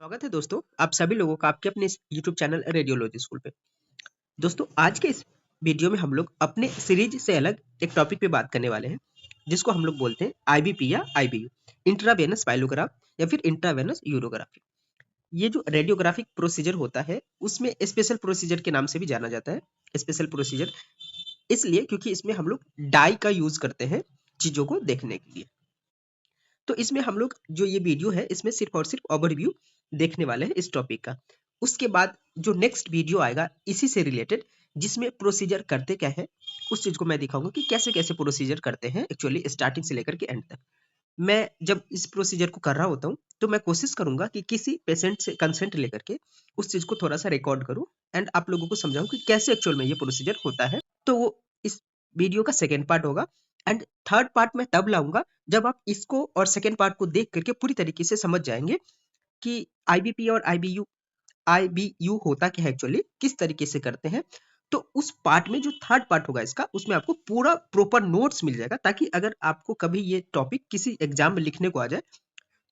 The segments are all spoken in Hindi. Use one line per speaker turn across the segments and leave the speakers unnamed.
स्वागत है दोस्तों आप सभी लोगों का आपके अपने इस YouTube चैनल रेडियोलॉजी स्कूल पे। दोस्तों आज के इस वीडियो में हम लोग अपने सीरीज से अलग एक टॉपिक पे बात करने वाले हैं जिसको हम लोग बोलते हैं आईबीपी या आईबीयू, इंट्रावेनस पाइलोग्राफ या फिर इंट्रावेनस यूरोग्राफी। ये जो रेडियोग्राफिक प्रोसीजर होता है उसमें स्पेशल प्रोसीजर के नाम से भी जाना जाता है। स्पेशल प्रोसीजर इसलिए क्योंकि इसमें हम लोग डाई का यूज करते हैं चीजों को देखने के लिए। तो इसमें हम लोग जो ये वीडियो है इसमें सिर्फ और सिर्फ ओवरव्यू देखने वाले हैं इस टॉपिक का। उसके बाद जो नेक्स्ट वीडियो आएगा इसी से रिलेटेड जिसमें प्रोसीजर करते क्या है उस चीज को मैं दिखाऊंगा कि कैसे कैसे प्रोसीजर करते हैं एक्चुअली स्टार्टिंग से लेकर के एंड तक। मैं जब इस प्रोसीजर को कर रहा होता हूँ तो मैं कोशिश करूंगा कि किसी पेशेंट से कंसेंट लेकर के उस चीज को थोड़ा सा रिकॉर्ड करूं एंड आप लोगों को समझाऊं कि कैसे एक्चुअल में ये प्रोसीजर होता है। तो वो इस वीडियो का सेकेंड पार्ट होगा एंड थर्ड पार्ट मैं तब लाऊंगा जब आप इसको और सेकेंड पार्ट को देख करके पूरी तरीके से समझ जाएंगे कि आईबीपी और आईबीयू होता क्या है एक्चुअली, किस तरीके से करते हैं। तो उस पार्ट में जो थर्ड पार्ट होगा इसका उसमें आपको पूरा प्रॉपर नोट्स मिल जाएगा ताकि अगर आपको कभी ये टॉपिक किसी एग्जाम में लिखने को आ जाए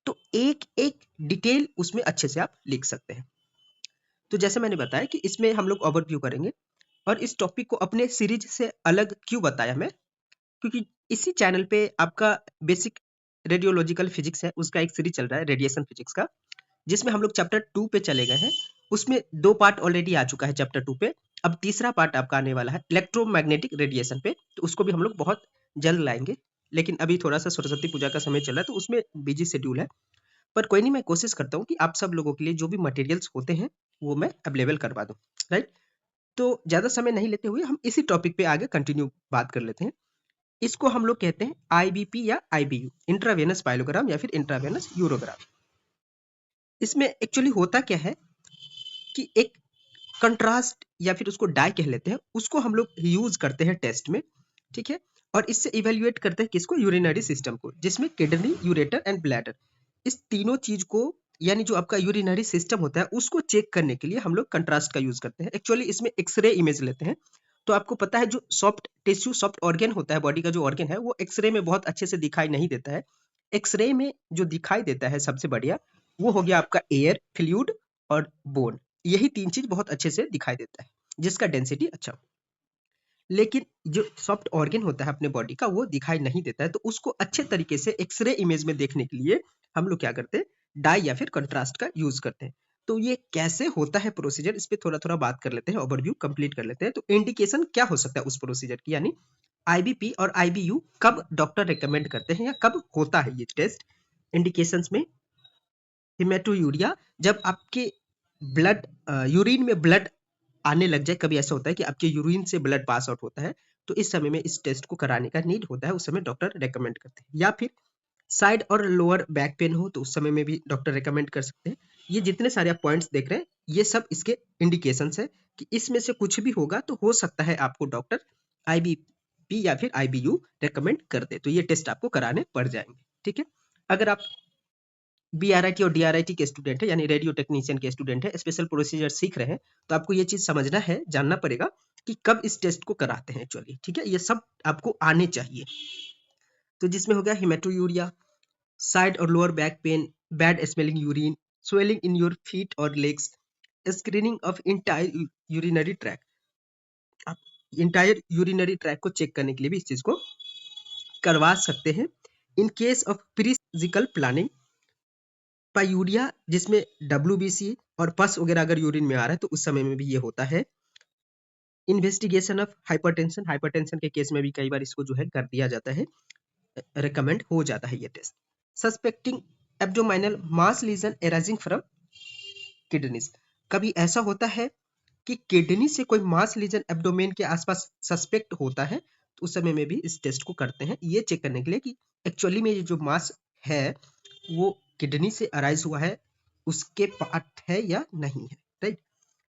तो एक एक डिटेल उसमें अच्छे से आप लिख सकते हैं। तो जैसे मैंने बताया कि इसमें हम लोग ओवरव्यू करेंगे और इस टॉपिक को अपने सीरीज से अलग क्यों बताया मैं, क्योंकि इसी चैनल पे आपका बेसिक रेडियोलॉजिकल फिजिक्स है उसका एक सीरीज चल रहा है रेडिएशन फिजिक्स का, जिसमें हम लोग चैप्टर 2 पे चले गए हैं। उसमें 2 पार्ट ऑलरेडी आ चुका है चैप्टर 2 पे। अब तीसरा पार्ट आपका आने वाला है इलेक्ट्रोमैग्नेटिक रेडिएशन पे, तो उसको भी हम लोग बहुत जल्द लाएंगे। लेकिन अभी थोड़ा सा सरस्वती पूजा का समय चल रहा है तो उसमें बिजी शेड्यूल है। पर कोई नहीं, मैं कोशिश करता हूँ कि आप सब लोगों के लिए जो भी मटेरियल्स होते हैं वो मैं अवेलेबल करवा दूँ। राइट, तो ज़्यादा समय नहीं लेते हुए हम इसी टॉपिक पे आगे कंटिन्यू बात कर लेते हैं। इसको हम लोग कहते हैं आईबीपी या आईबीयू, इंट्रावेनस पाइलोग्राम या फिर इंट्रावेनस यूरोग्राम। इसमें एक्चुअली होता क्या है कि एक कंट्रास्ट या फिर उसको डाई कह लेते हैं, उसको हम लोग यूज करते हैं टेस्ट में। ठीक है, और इससे इवेल्युएट करते हैं किसको, यूरिनरी सिस्टम को, जिसमें किडनी, यूरेटर एंड ब्लैडर, इस तीनों चीज को यानी जो आपका यूरिनरी सिस्टम होता है उसको चेक करने के लिए हम लोग कंट्रास्ट का यूज करते हैं। एक्चुअली इसमें एक्सरे इमेज लेते हैं। तो आपको पता है जो सॉफ्ट टिश्यू, सॉफ्ट ऑर्गन होता है, बॉडी का जो ऑर्गन है वो एक्सरे में बहुत अच्छे से दिखाई नहीं देता है। एक्सरे में जो दिखाई देता है सबसे बढ़िया वो हो गया आपका एयर, फ्लूइड और बोन। यही तीन चीज बहुत अच्छे से दिखाई देता है जिसका डेंसिटी अच्छा हो। लेकिन जो सॉफ्ट ऑर्गन होता है अपने बॉडी का वो दिखाई नहीं देता है, तो उसको अच्छे तरीके से एक्सरे इमेज में देखने के लिए हम लोग क्या करते हैं, डाई या फिर कंट्रास्ट का यूज करते हैं। तो ये कैसे होता है प्रोसीजर, इस पे थोड़ा थोड़ा बात कर लेते हैं, ओवरव्यू कंप्लीट कर लेते हैं। तो इंडिकेशन क्या हो सकता है उस प्रोसीजर की, यानी आईबीपी और आईबीयू कब डॉक्टर रिकमेंड करते हैं या कब होता है ये टेस्ट। इंडिकेशंस में हिमेटोयूरिया, जब आपके ब्लड यूरिन में ब्लड आने लग जाए, कभी ऐसा होता है कि आपके यूरिन से ब्लड पास आउट होता है, तो इस समय में इस टेस्ट को कराने का नीड होता है, उस समय डॉक्टर रेकमेंड करते हैं। या फिर साइड और लोअर बैक पेन हो तो उस समय में भी डॉक्टर रेकमेंड कर सकते हैं। ये जितने सारे आप पॉइंट्स देख रहे हैं ये सब इसके इंडिकेशंस है कि इसमें से कुछ भी होगा तो हो सकता है आपको डॉक्टर आईबीपी या फिर आईबीयू रेकमेंड कर दे, तो ये टेस्ट आपको कराने पड़ जाएंगे। ठीक है, अगर आप बीआरआईटी और डीआरआईटी के स्टूडेंट है यानी रेडियो टेक्नीशियन के स्टूडेंट है, स्पेशल प्रोसीजर सीख रहे हैं, तो आपको ये चीज समझना है, जानना पड़ेगा कि कब इस टेस्ट को कराते हैं एक्चुअली। ठीक है, ये सब आपको आने चाहिए। तो जिसमें हो गया हिमेटोयूरिया, साइड और lower back pain, bad smelling urine, swelling in your feet और legs, screening of entire urinary tract. आप इंटायर यूरिनरी ट्रैक को चेक करने के लिए भी इस चीज को करवा सकते हैं। In case of pre physical planning, पायूरिया जिसमें डब्ल्यूबीसी और पस वगैरह अगर यूरिन में आ रहा है तो उस समय में भी ये होता है। इन्वेस्टिगेशन ऑफ हाइपरटेंशन, हाइपरटेंशन के केस में भी कई बार इसको जो है कर दिया जाता है, रिकमेंड हो जाता है ये test. Suspecting abdominal mass lesion arising from kidneys, कभी ऐसा होता है कि किडनी से कोई मास लीजन एब्डोमेन के आसपास सस्पेक्ट होता है, तो उस समय में भी इस टेस्ट को करते हैं, ये चेक करने के लिए कि एक्चुअली में ये जो मास है वो किडनी से अराइज हुआ है, उसके पार्ट है या नहीं है। राइट,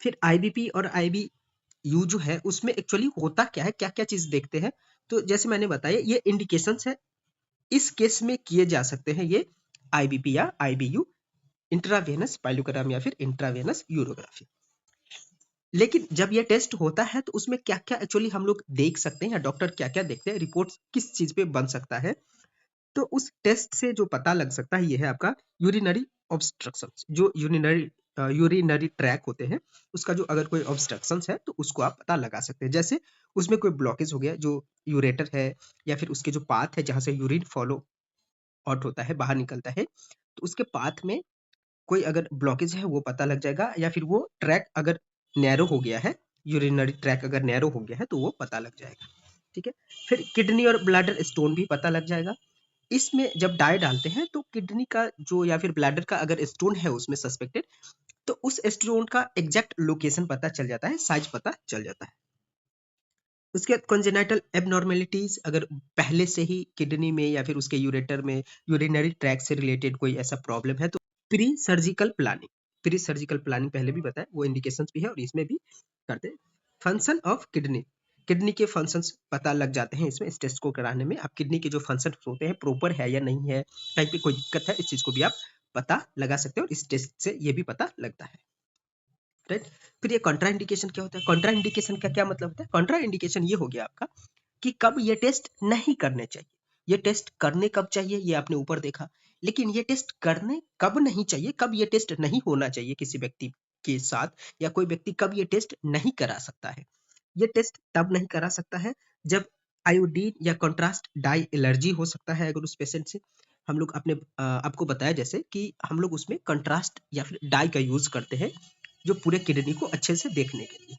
फिर आईबीपी और आईबीयू जो है उसमें एक्चुअली होता क्या है, क्या क्या चीज देखते हैं। तो जैसे मैंने बताया ये इंडिकेशंस है, इस केस में किए जा सकते हैं ये आईबीपी या आईबीयू, इंट्रावेनस पाइलोग्राम या फिर इंट्रावेनस यूरोग्राफी। लेकिन जब ये टेस्ट होता है तो उसमें क्या क्या एक्चुअली हम लोग देख सकते हैं या डॉक्टर क्या क्या देखते हैं, रिपोर्ट किस चीज पे बन सकता है। तो उस टेस्ट से जो पता लग सकता है ये है आपका यूरिनरी ऑब्स्ट्रक्शन। जो यूरिनरी ट्रैक होते हैं उसका जो अगर कोई ऑब्स्ट्रक्शन है तो उसको आप पता लगा सकते हैं। जैसे उसमें कोई ब्लॉकेज हो गया, जो यूरेटर है या फिर उसके जो पाथ है जहाँ से यूरिन फॉलो आउट होता है, बाहर निकलता है, तो उसके पाथ में कोई अगर ब्लॉकेज है वो पता लग जाएगा, या फिर वो ट्रैक अगर नैरो हो गया है, यूरिनरी ट्रैक अगर नैरो हो गया है तो वो पता लग जाएगा। ठीक है। फिर किडनी और ब्लैडर स्टोन भी पता लग जाएगा। इसमें जब डाई डालते हैं तो किडनी का जो या फिर ब्लैडर का अगर स्टोन है उसमें सस्पेक्टेड, तो उस स्टोन का एग्जैक्ट लोकेशन पता चल जाता है, साइज पता चल जाता है। उसके बाद कॉन्जेनाइटल एबनॉर्मेलिटीज, अगर पहले से ही किडनी में या फिर उसके यूरेटर में यूरिनरी ट्रैक से रिलेटेड कोई ऐसा प्रॉब्लम है तो प्री सर्जिकल प्लानिंग पहले भी बताया, वो इंडिकेशंस भी है और इसमें भी करते हैं। फंक्शन ऑफ किडनी, किडनी के फंक्शंस पता लग जाते हैं इसमें, इस टेस्ट को कराने में। आप किडनी के जो फंक्शन होते हैं प्रॉपर है या नहीं है, कहीं पे कोई दिक्कत है, इस चीज को भी आप पता लगा सकते हो और इस टेस्ट से ये भी पता लगता है। राइट। फिर ये कॉन्ट्रा इंडिकेशन क्या होता है? कॉन्ट्रा इंडिकेशन का क्या मतलब होता है? कॉन्ट्रा इंडिकेशन ये हो गया आपका कि कब ये टेस्ट नहीं करने चाहिए। ये टेस्ट करने कब चाहिए ये आपने ऊपर देखा, लेकिन ये टेस्ट करने कब नहीं चाहिए, कब ये टेस्ट नहीं होना चाहिए किसी व्यक्ति के साथ, या कोई व्यक्ति कब ये टेस्ट नहीं करा सकता है। ये टेस्ट तब नहीं करा सकता है जब आयोडीन या कंट्रास्ट डाई एलर्जी हो सकता है। अगर उस पेशेंट से हम लोग आपको बताया जैसे कि हम लोग उसमें कंट्रास्ट या फिर डाई का यूज करते हैं जो पूरे किडनी को अच्छे से देखने के लिए।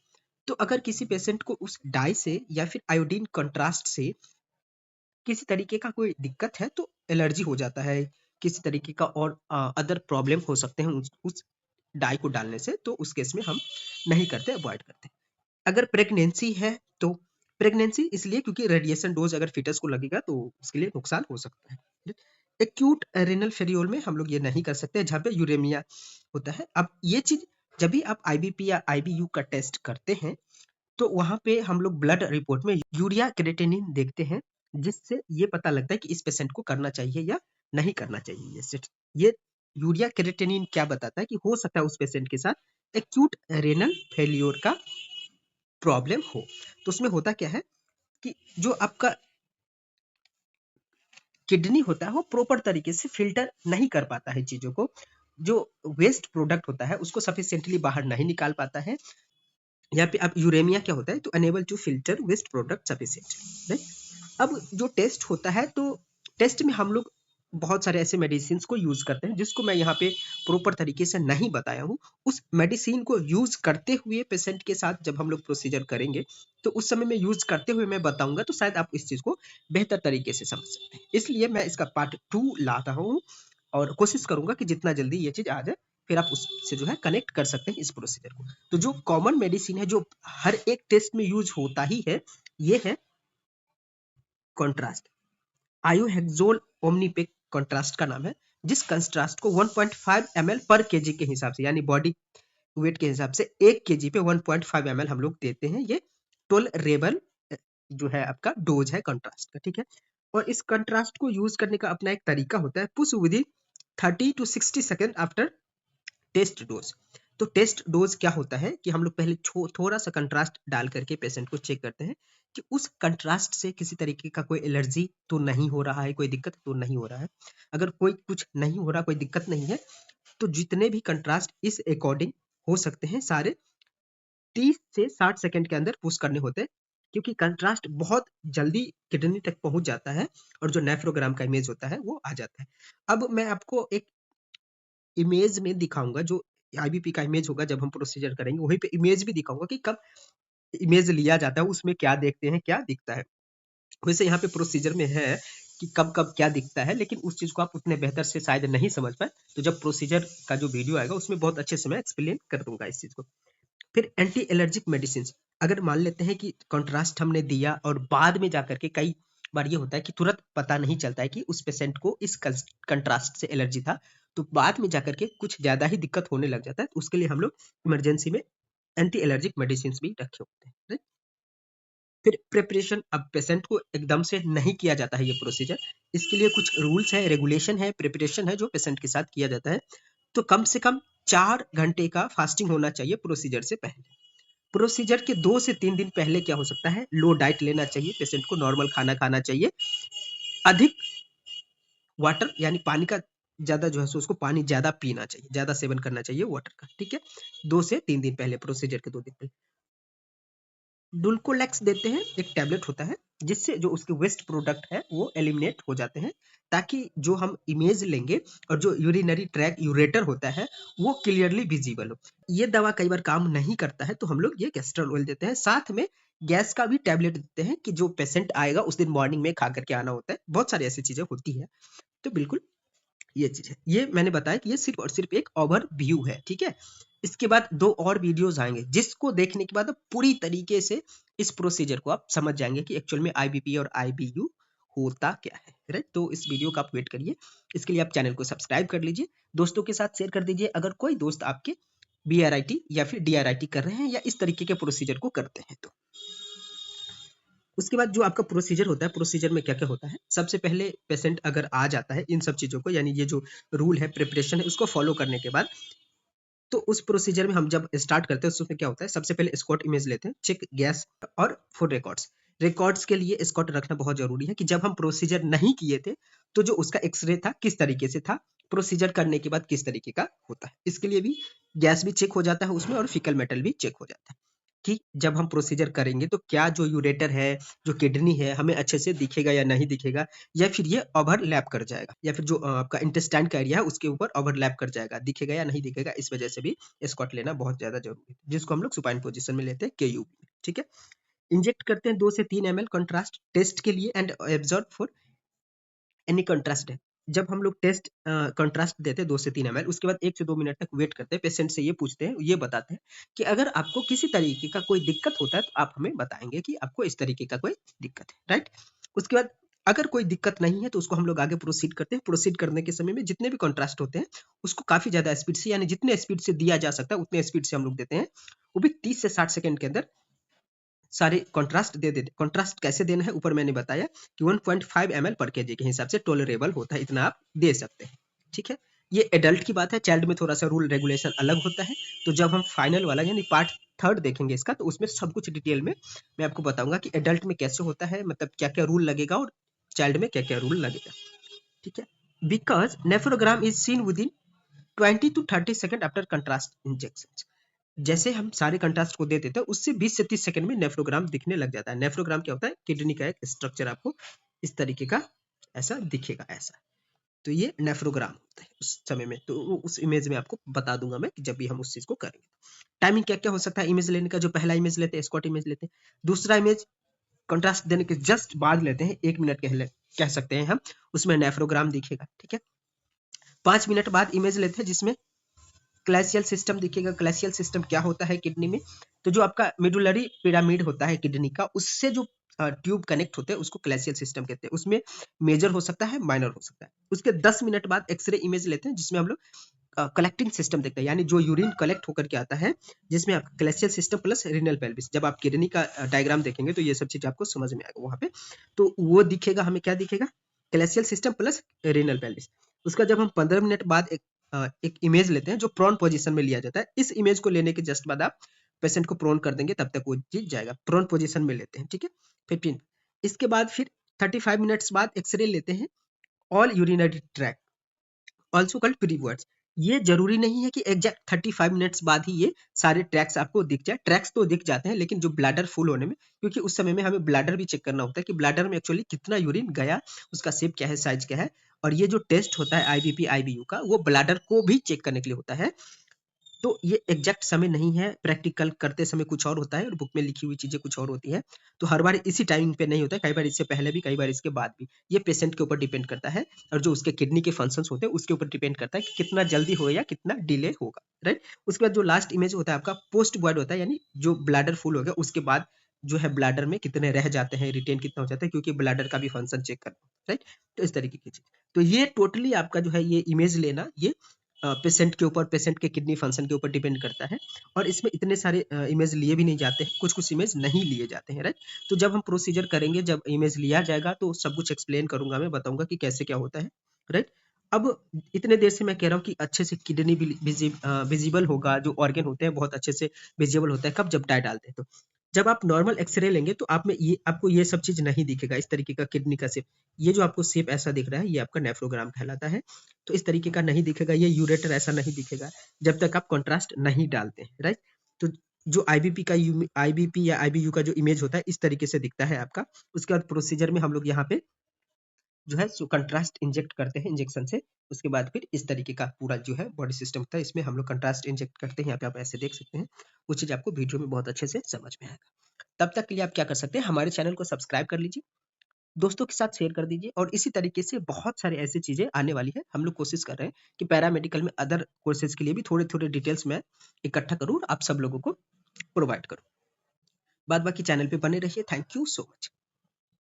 तो अगर किसी पेशेंट को उस डाई से या फिर आयोडीन कंट्रास्ट से किसी तरीके का कोई दिक्कत है तो एलर्जी हो जाता है, किसी तरीके का और अदर प्रॉब्लम हो सकते हैं उस डाई को डालने से, तो उस केस में हम नहीं करते, अवॉइड करते। अगर प्रेगनेंसी है तो प्रेगनेंसी इसलिए क्योंकि रेडिएशन डोज अगर फीटस को लगेगा तो उसके लिए नुकसान हो सकता है। एक्यूट रेनल फेल्योर में हम लोग ये नहीं कर सकते जहाँ पे यूरेमिया होता है। अब ये चीज जब भी आप आईबीपी या आईबीयू का टेस्ट करते हैं तो वहां पे हम लोग ब्लड रिपोर्ट में यूरिया क्रिएटिनिन देखते हैं, जिससे ये पता लगता है कि इस पेशेंट को करना चाहिए या नहीं करना चाहिए ये यूरिया क्रिएटिनिन क्या बताता है कि हो सकता है उस पेशेंट के साथ एक्यूट रेनल फेल्योर का प्रॉब्लम हो। तो उसमें होता क्या है कि जो आपका किडनी होता है वो प्रॉपर तरीके से फिल्टर नहीं कर पाता है चीजों को, जो वेस्ट प्रोडक्ट होता है उसको सफिशिएंटली बाहर नहीं निकाल पाता है। यहाँ पे अब यूरेमिया क्या होता है, तो unable to filter waste product sufficiently. अब जो टेस्ट होता है तो टेस्ट में हम लोग बहुत सारे ऐसे मेडिसिन को यूज करते हैं जिसको मैं यहाँ पे प्रॉपर तरीके से नहीं बताया हूँ। उस मेडिसिन को यूज करते हुए पेशेंट के साथ जब हम लोग प्रोसीजर करेंगे तो उस समय में यूज करते हुए मैं बताऊंगा तो शायद आप इस चीज को बेहतर तरीके से समझ सकते हैं। इसलिए मैं इसका पार्ट 2 लाता हूँ और कोशिश करूंगा कि जितना जल्दी ये चीज आ जाए फिर आप उससे जो है कनेक्ट कर सकते हैं इस प्रोसीजर को। तो जो कॉमन मेडिसिन है जो हर एक टेस्ट में यूज होता ही है, ये है कॉन्ट्रास्ट। आयोहेक्सोल ओमनीपेक कंट्रास्ट का नाम है, जिस कंट्रास्ट को 1.5 ml पर केजी के हिसाब से, यानी बॉडी वेट के हिसाब से 1 केजी पे 1.5 ml हम लोग देते हैं। ये टोलरेबल जो है आपका डोज है कंट्रास्ट का। ठीक है। और इस कंट्रास्ट को यूज करने का अपना एक तरीका होता है, push within 30 to 60 second after test dose. तो टेस्ट डोज क्या होता है कि हम लोग पहले थोड़ा सा कंट्रास्ट डाल करके पेशेंट को चेक करते हैं कि उस कंट्रास्ट से किसी तरीके का कोई एलर्जी तो नहीं हो रहा है, कोई दिक्कत तो नहीं हो रहा है। अगर कोई कुछ नहीं हो रहा, कोई दिक्कत नहीं है, तो जितने भी कंट्रास्ट इस अकॉर्डिंग हो सकते हैं सारे 30 से 60 सेकंड के अंदर पुश करने होते हैं, क्योंकि कंट्रास्ट बहुत जल्दी किडनी तक पहुंच जाता है और जो नेफ्रोग्राम का इमेज होता है वो आ जाता है। अब मैं आपको एक इमेज में दिखाऊंगा, जो आईबीपी का इमेज होगा जब हम प्रोसीजर करेंगे वहीं पे इमेज भी दिखाऊंगा कि कब इमेज लिया जाता है, उसमें क्या देखते हैं, क्या दिखता है। वैसे यहाँ पे प्रोसीजर में है कि कब कब क्या दिखता है, लेकिन उस चीज को आप उतने बेहतर से शायद नहीं समझ पाए, तो जब प्रोसीजर का जो वीडियो आएगा उसमें बहुत अच्छे से मैं एक्सप्लेन कर दूंगा इस चीज को। फिर एंटी एलर्जिक मेडिसिन, अगर मान लेते हैं कि कंट्रास्ट हमने दिया और बाद में जाकर के कई बार ये होता है कि तुरंत पता नहीं चलता है कि उस पेशेंट को इस कंट्रास्ट से एलर्जी था, तो बाद में जाकर के कुछ ज्यादा ही दिक्कत होने लग जाता है, तो उसके लिए हम लोग इमरजेंसी में एंटी एलर्जिक मेडिसिन भी रखे होते हैं। right? फिर प्रिपरेशन, अब पेशेंट को एकदम से नहीं किया जाता है ये प्रोसीजर, इसके लिए कुछ रूल्स है, रेगुलेशन है, प्रिपरेशन है जो पेशेंट के साथ किया जाता है। तो कम से कम 4 घंटे का फास्टिंग होना चाहिए प्रोसीजर से पहले। प्रोसीजर के 2 से 3 दिन पहले क्या हो सकता है, लो डाइट लेना चाहिए, पेशेंट को नॉर्मल खाना खाना चाहिए। अधिक वाटर यानी पानी का ज़्यादा जो है सो उसको पानी ज़्यादा पीना चाहिए, ज़्यादा सेवन करना चाहिए वाटर का, ठीक है? 2 से 3 दिन पहले, प्रोसीजर के 2 दिन पहले। डुल्कोलेक्स देते हैं, एक टैबलेट होता है, जिससे जो उसके वेस्ट प्रोडक्ट है वो एलिमिनेट हो जाते हैं, ताकि जो हम इमेज लेंगे और जो यूरिनरी ट्रैक यूरेटर होता है वो क्लियरली विजिबल हो। ये दवा कई बार काम नहीं करता है तो हम लोग ये कैस्टर ऑयल देते हैं। साथ में गैस का भी टैबलेट देते हैं कि जो पेशेंट आएगा उस दिन मॉर्निंग में खा करके आना होता है। बहुत सारी ऐसी चीजें होती है। तो बिल्कुल ये चीज है। ये मैंने बताया कि ये सिर्फ और सिर्फ एक ओवरव्यू है, ठीक है? इसके बाद 2 और वीडियोस आएंगे, जिसको देखने के बाद आप पूरी तरीके से इस प्रोसीजर को आप समझ जाएंगे कि एक्चुअल में आईबीपी और आईबीयू होता क्या है, राइट? तो इस वीडियो का आप वेट करिए। इसके लिए आप चैनल को सब्सक्राइब कर लीजिए, दोस्तों के साथ शेयर कर दीजिए अगर कोई दोस्त आपके बीआरआईटी या फिर डीआरआईटी कर रहे हैं या इस तरीके के प्रोसीजर को करते हैं तो। उसके बाद जो आपका प्रोसीजर होता है, प्रोसीजर में क्या-क्या होता है? सबसे पहले पेशेंट अगर आ जाता है इन सब चीज़ों को, यानी ये जो रूल है, प्रिपरेशन है, उसको फॉलो करने के बाद, तो उस प्रोसीजर में हम जब स्टार्ट करते हैं उसमें क्या होता है, सबसे पहले स्क्वाट इमेज लेते हैं, चेक गैस और फुल रिकॉर्ड्स। रिकॉर्ड्स के लिए स्क्वाट रखना बहुत ज़रूरी है कि जब हम प्रोसीजर नहीं किए थे, तो जो उसका एक्स-रे था, किस तरीके से था, प्रोसीजर करने के बाद किस तरीके का होता है। इसके लिए भी गैस भी चेक हो जाता है उसमें और फीकल मेटल भी चेक हो जाता है। कि जब हम प्रोसीजर करेंगे तो क्या जो यूरेटर है, जो किडनी है, हमें अच्छे से दिखेगा या नहीं दिखेगा, या फिर ये ओवरलैप कर जाएगा, या फिर जो आपका इंटेस्टाइन का एरिया है उसके ऊपर ओवरलैप कर जाएगा, दिखेगा या नहीं दिखेगा। इस वजह से भी स्क्वाट लेना बहुत ज्यादा जरूरी है, जिसको हम लोग सुपाइन पोजीशन में लेते हैं, केयू, ठीक है? इंजेक्ट करते हैं 2 से 3 ml कंट्रास्ट टेस्ट के लिए and absorb for any contrast है। जब हम लोग टेस्ट कंट्रास्ट देते हैं 2 से 3 ml, उसके बाद 1 से 2 मिनट तक वेट करते हैं, पेशेंट से ये पूछते हैं, ये बताते हैं कि अगर आपको किसी तरीके का कोई दिक्कत होता है तो आप हमें बताएंगे कि आपको इस तरीके का कोई दिक्कत है, राइट? उसके बाद अगर कोई दिक्कत नहीं है तो उसको हम लोग आगे प्रोसीड करते हैं। प्रोसीड करने के समय में जितने भी कंट्रास्ट होते हैं उसको काफी ज्यादा स्पीड से, यानी जितने स्पीड से दिया जा सकता है उतने स्पीड से हम लोग देते हैं, वो भी 30 से 60 सेकंड के अंदर सारे कंट्रास्ट दे देते। कंट्रास्ट कैसे देना है ऊपर मैंने बताया कि 1.5 ml पर केजी के हिसाब से टॉलरेबल होता है, इतना आप दे सकते हैं, ठीक है? ये एडल्ट की बात है, चाइल्ड में थोड़ा सा रूल रेगुलेशन अलग होता है। तो जब हम फाइनल वाला यानी पार्ट थर्ड देखेंगे इसका, तो उसमें सब कुछ डिटेल में मैं आपको बताऊंगा कि एडल्ट में कैसे होता है, मतलब क्या क्या रूल लगेगा और चाइल्ड में क्या क्या रूल लगेगा, ठीक है? Because nephrogram is seen within 20 to 30 second after contrast injection. जैसे हम सारे कंट्रास्ट को दे देते हैं उससे 20 से 30 सेकंड में नेफ्रोग्राम दिखने लग जाता है। नेफ्रोग्राम क्या होता है? किडनी का एक स्ट्रक्चर आपको इस तरीके का ऐसा दिखेगा, ऐसा। तो ये नेफ्रोग्राम होता है उस समय में। तो उस इमेज में आपको बता दूंगा मैं कि जब भी हम उस चीज को करेंगे। टाइमिंग क्या क्या हो सकता है इमेज लेने का? जो पहला इमेज लेते हैं स्क्वाट इमेज लेते हैं, दूसरा इमेज कंट्रास्ट देने के जस्ट बाद लेते हैं, 1 मिनट कह सकते हैं हम, उसमें नेफ्रोग्राम दिखेगा, ठीक है? 5 मिनट बाद इमेज लेते हैं जिसमें क्लैसियल सिस्टम दिखेगा। क्लैसियल सिस्टम क्या होता है किडनी में? तो जो आपका मिडुलरी पिरामिड होता है किडनी का, उससे जो ट्यूब कनेक्ट होते हैं उसको क्लैसियल सिस्टम कहते हैं। उसमें मेजर हो सकता है, माइनर हो सकता है। उसके 10 मिनट बाद एक्सरे इमेज लेते हैं जिसमें हम लोग कलेक्टिंग सिस्टम देखते हैं, यानी जो यूरिन कलेक्ट होकर के आता है, जिसमें आप क्लैसियल सिस्टम प्लस रीनल पेल्विस, जब आप किडनी का डायग्राम देखेंगे तो ये सब चीज आपको समझ में आएगा वहां पे। तो वो दिखेगा, हमें क्या दिखेगा? क्लैसियल सिस्टम प्लस रीनल पेल्विस। उसका जब हम 15 मिनट बाद एक इमेज लेते हैं जो प्रोन पोजीशन में लिया जाता है, इस इमेज को लेने के जस्ट बाद आप पेशेंट को प्रोन कर देंगे, तब तक वो जीत जाएगा। प्रोन पोजीशन में लेते हैं, ठीक है? 15। इसके बाद फिर 35 मिनट्स बाद एक्सरे लेते हैं, all urinary tract, also called prewords. ये जरूरी नहीं है कि एग्जैक्ट 35 मिनट्स बाद ही ये सारे ट्रैक्स आपको दिख जाए। ट्रैक्स तो दिख जाते हैं, लेकिन जो ब्लैडर फुल होने में, क्योंकि उस समय में हमें ब्लैडर भी चेक करना होता है कि ब्लैडर में एक्चुअली कितना यूरिन गया, उसका शेप क्या है, साइज क्या है। और ये जो टेस्ट होता है आईबीपी आईबीयू का, वो ब्लैडर को भी चेक करने के लिए होता है। तो ये एग्जैक्ट समय नहीं है, प्रैक्टिकल करते समय कुछ और होता है और बुक में लिखी हुई चीजें कुछ और होती है। तो हर बार इसी टाइमिंग पे नहीं होता है, कई बार इससे पहले भी, कई बार इसके बाद भी। ये पेशेंट के ऊपर डिपेंड करता है और जो उसके किडनी के फंक्शंस होते हैं उसके ऊपर डिपेंड करता है कि कितना जल्दी हो या कितना डिले होगा, राइट? उसके बाद जो लास्ट इमेज होता है आपका पोस्ट बॉयड होता है, यानी जो ब्लैडर फुल हो गया उसके बाद जो है ब्लैडर में कितने रह जाते हैं, रिटेन कितना हो जाता है, क्योंकि ब्लैडर का भी फंक्शन चेक करना, राइट? तो इस तरीके की चीज। तो ये टोटली आपका जो है ये इमेज लेना, ये पेशेंट के ऊपर, पेशेंट के किडनी फंक्शन के ऊपर डिपेंड करता है। और इसमें इतने सारे इमेज लिए भी नहीं जाते हैं, कुछ कुछ इमेज नहीं लिए जाते हैं, राइट? तो जब हम प्रोसीजर करेंगे, जब इमेज लिया जाएगा तो सब कुछ एक्सप्लेन करूंगा, मैं बताऊंगा कि कैसे क्या होता है, राइट? अब इतने देर से मैं कह रहा हूँ कि अच्छे से किडनी विजिबल होगा, जो ऑर्गन होते हैं बहुत अच्छे से विजिबल होता है, कब? जब डाई डालते हैं तो जब आप नॉर्मल एक्सरे लेंगे तो आप में ये आपको ये सब चीज़ नहीं दिखेगा, इस तरीके का किडनी का शेप। ये जो आपको शेप ऐसा दिख रहा है, ये आपका नेफ्रोग्राम कहलाता है। तो इस तरीके का नहीं दिखेगा, ये यूरेटर ऐसा नहीं दिखेगा, जब तक आप कॉन्ट्रास्ट नहीं डालते हैं, राइट? तो जो आईबीपी का आईबीपी या आईबीयू का जो इमेज होता है, इस तरीके से दिखता है आपका। उसके बाद प्रोसीजर में हम लोग यहाँ पे जो है सो कंट्रास्ट इंजेक्ट करते हैं इंजेक्शन से। उसके बाद फिर इस तरीके का पूरा जो है बॉडी सिस्टम होता है, इसमें हम लोग कंट्रास्ट इंजेक्ट करते हैं। यहाँ पे आप ऐसे देख सकते हैं। वो चीज़ आपको वीडियो में बहुत अच्छे से समझ में आएगा। तब तक के लिए आप क्या कर सकते हैं, हमारे चैनल को सब्सक्राइब कर लीजिए, दोस्तों के साथ शेयर कर दीजिए, और इसी तरीके से बहुत सारे ऐसी चीज़ें आने वाली है। हम लोग कोशिश कर रहे हैं कि पैरामेडिकल में अदर कोर्सेज के लिए भी थोड़े-थोड़े डिटेल्स मैं इकट्ठा करूँ और आप सब लोगों को प्रोवाइड करूँ। बाद बाकी चैनल पे बने रहिए। Thank you so much.